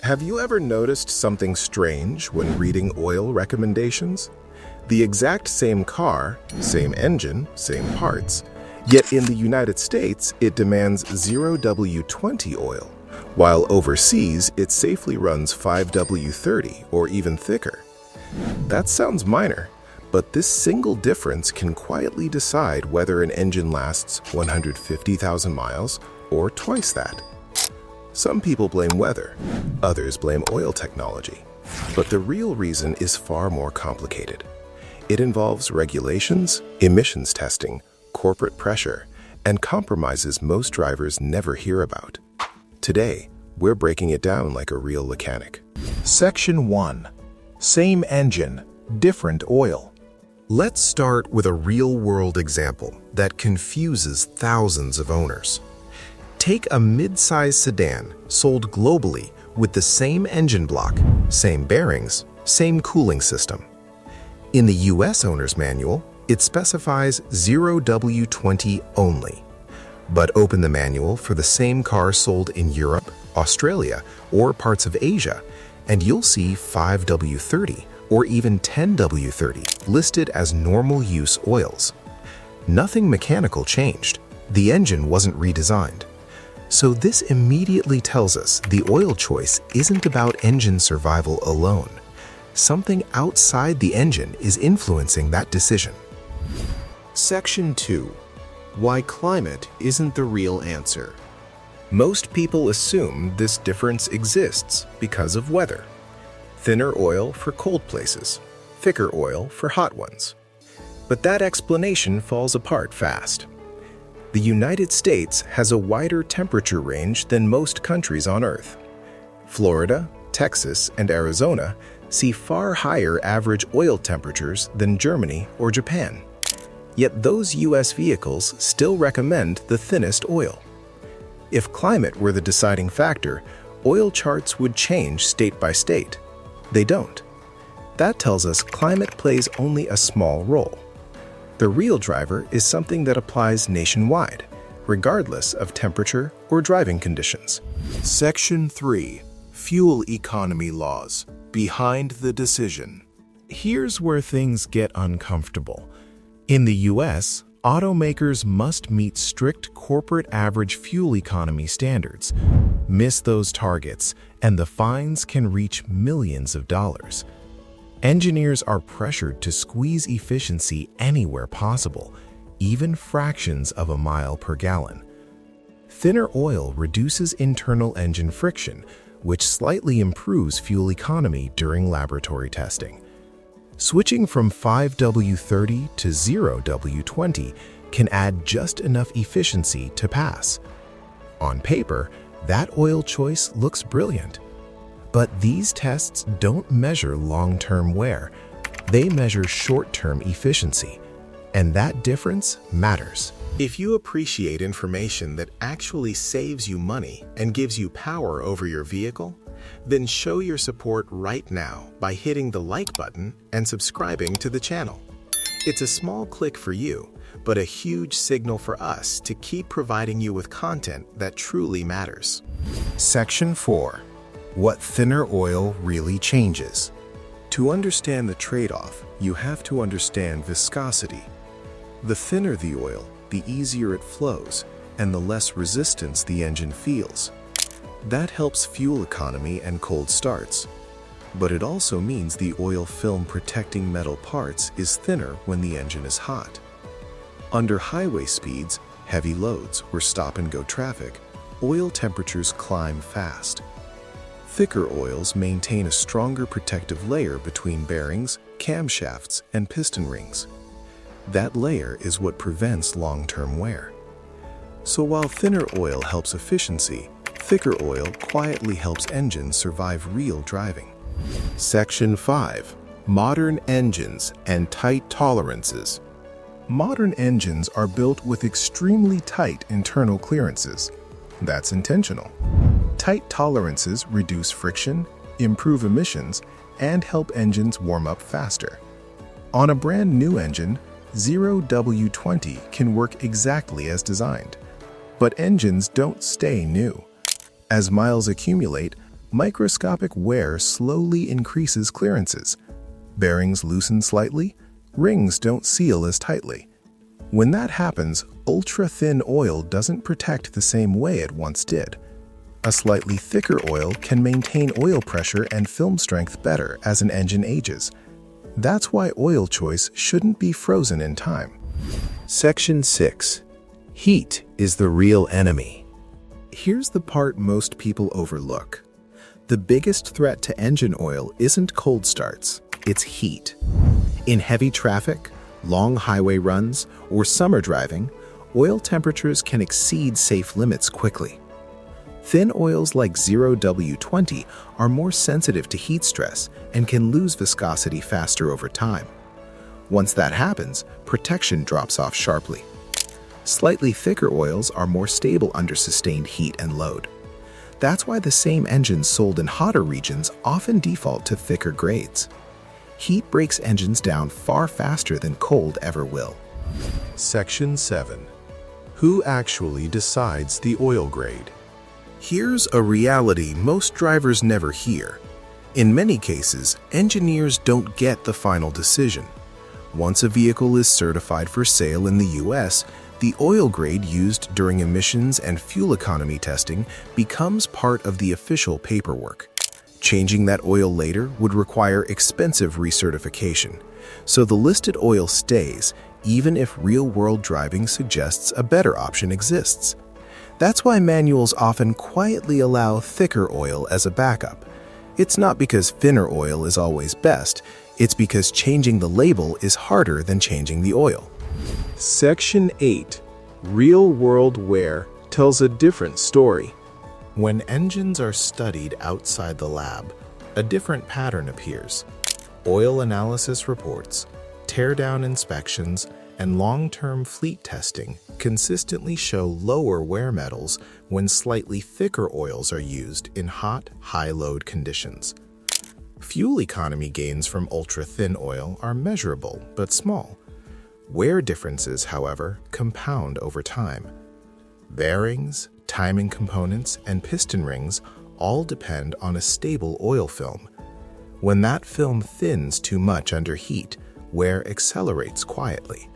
Have you ever noticed something strange when reading oil recommendations? The exact same car, same engine, same parts, yet in the United States it demands 0W-20 oil, while overseas it safely runs 5W-30 or even thicker. That sounds minor, but this single difference can quietly decide whether an engine lasts 150,000 miles or twice that. Some people blame weather, others blame oil technology, but the real reason is far more complicated. It involves regulations, emissions testing, corporate pressure, and compromises most drivers never hear about. Today, we're breaking it down like a real mechanic. Section 1. Same engine, different oil. Let's start with a real-world example that confuses thousands of owners. Take a mid-size sedan sold globally with the same engine block, same bearings, same cooling system. In the US owner's manual, it specifies 0W-20 only. But open the manual for the same car sold in Europe, Australia, or parts of Asia, and you'll see 5W-30 or even 10W-30 listed as normal use oils. Nothing mechanical changed. The engine wasn't redesigned. So this immediately tells us the oil choice isn't about engine survival alone. Something outside the engine is influencing that decision. Section 2. Why climate isn't the real answer. Most people assume this difference exists because of weather. Thinner oil for cold places, thicker oil for hot ones. But that explanation falls apart fast. The United States has a wider temperature range than most countries on Earth. Florida, Texas, and Arizona see far higher average oil temperatures than Germany or Japan. Yet those US vehicles still recommend the thinnest oil. If climate were the deciding factor, oil charts would change state by state. They don't. That tells us climate plays only a small role. The real driver is something that applies nationwide, regardless of temperature or driving conditions. Section 3. Fuel economy laws. Behind the decision. Here's where things get uncomfortable. In the US, automakers must meet strict corporate average fuel economy standards. Miss those targets, and the fines can reach millions of dollars. Engineers are pressured to squeeze efficiency anywhere possible, even fractions of a mile per gallon. Thinner oil reduces internal engine friction, which slightly improves fuel economy during laboratory testing. Switching from 5W-30 to 0W-20 can add just enough efficiency to pass. On paper, that oil choice looks brilliant. But these tests don't measure long-term wear. They measure short-term efficiency, and that difference matters. If you appreciate information that actually saves you money and gives you power over your vehicle, then show your support right now by hitting the like button and subscribing to the channel. It's a small click for you, but a huge signal for us to keep providing you with content that truly matters. Section 4. What thinner oil really changes. To understand the trade-off, you have to understand viscosity. The thinner the oil, the easier it flows, and the less resistance the engine feels. That helps fuel economy and cold starts. But it also means the oil film protecting metal parts is thinner when the engine is hot. Under highway speeds, heavy loads, or stop-and-go traffic, oil temperatures climb fast. Thicker oils maintain a stronger protective layer between bearings, camshafts, and piston rings. That layer is what prevents long-term wear. So while thinner oil helps efficiency, thicker oil quietly helps engines survive real driving. Section 5. Modern engines and tight tolerances. Modern engines are built with extremely tight internal clearances. That's intentional. Tight tolerances reduce friction, improve emissions, and help engines warm up faster. On a brand new engine, 0W-20 can work exactly as designed. But engines don't stay new. As miles accumulate, Microscopic wear slowly increases clearances. Bearings loosen slightly, rings don't seal as tightly. When that happens, ultra-thin oil doesn't protect the same way it once did. A slightly thicker oil can maintain oil pressure and film strength better as an engine ages. That's why oil choice shouldn't be frozen in time. Section 6. Heat is the real enemy. Here's the part most people overlook. The biggest threat to engine oil isn't cold starts, it's heat. In heavy traffic, long highway runs, or summer driving, oil temperatures can exceed safe limits quickly. Thin oils like 0W-20 are more sensitive to heat stress and can lose viscosity faster over time. Once that happens, protection drops off sharply. Slightly thicker oils are more stable under sustained heat and load. That's why the same engines sold in hotter regions often default to thicker grades. Heat breaks engines down far faster than cold ever will. Section 7. Who actually decides the oil grade? Here's a reality most drivers never hear. In many cases, engineers don't get the final decision. Once a vehicle is certified for sale in the US, the oil grade used during emissions and fuel economy testing becomes part of the official paperwork. Changing that oil later would require expensive recertification, so the listed oil stays even if real-world driving suggests a better option exists. That's why manuals often quietly allow thicker oil as a backup. It's not because thinner oil is always best, it's because changing the label is harder than changing the oil. Section 8. Real-world wear tells a different story. When engines are studied outside the lab, a different pattern appears. Oil analysis reports, teardown inspections, and long-term fleet testing consistently show lower wear metals when slightly thicker oils are used in hot, high-load conditions. Fuel economy gains from ultra-thin oil are measurable but small. Wear differences, however, compound over time. Bearings, timing components, and piston rings all depend on a stable oil film. When that film thins too much under heat, wear accelerates quietly.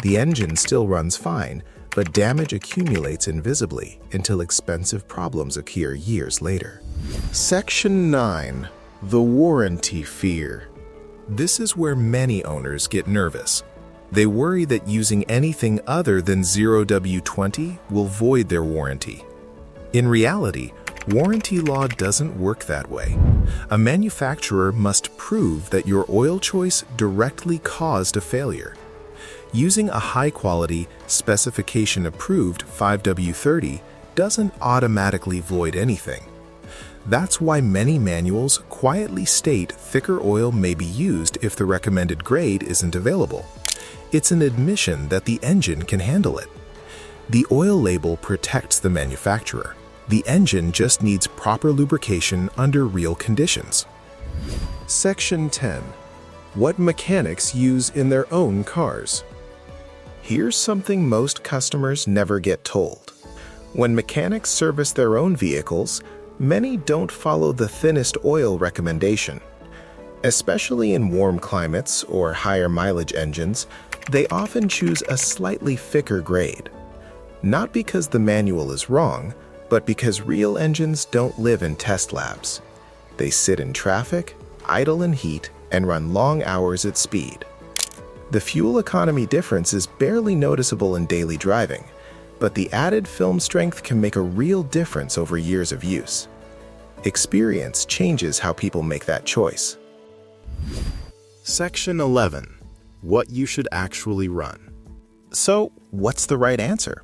The engine still runs fine, but damage accumulates invisibly until expensive problems occur years later. Section 9. The warranty fear. This is where many owners get nervous. They worry that using anything other than 0W-20 will void their warranty. In reality, warranty law doesn't work that way. A manufacturer must prove that your oil choice directly caused a failure. Using a high-quality, specification-approved 5W-30 doesn't automatically void anything. That's why many manuals quietly state thicker oil may be used if the recommended grade isn't available. It's an admission that the engine can handle it. The oil label protects the manufacturer. The engine just needs proper lubrication under real conditions. Section 10. What mechanics use in their own cars? Here's something most customers never get told. When mechanics service their own vehicles, many don't follow the thinnest oil recommendation. Especially in warm climates or higher mileage engines, they often choose a slightly thicker grade. Not because the manual is wrong, but because real engines don't live in test labs. They sit in traffic, idle in heat, and run long hours at speed. The fuel economy difference is barely noticeable in daily driving, but the added film strength can make a real difference over years of use. Experience changes how people make that choice. Section 11. What you should actually run. So, what's the right answer?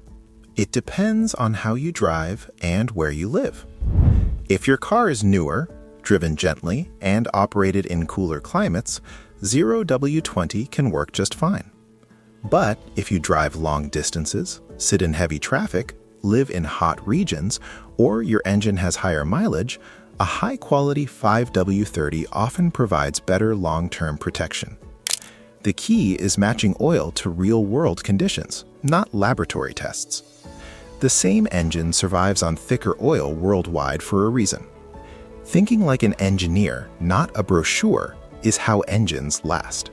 It depends on how you drive and where you live. If your car is newer, driven gently, and operated in cooler climates, 0W-20 can work just fine. But if you drive long distances, sit in heavy traffic, live in hot regions, or your engine has higher mileage, a high-quality 5W-30 often provides better long-term protection. The key is matching oil to real-world conditions, not laboratory tests. The same engine survives on thicker oil worldwide for a reason. Thinking like an engineer, not a brochure, is how engines last.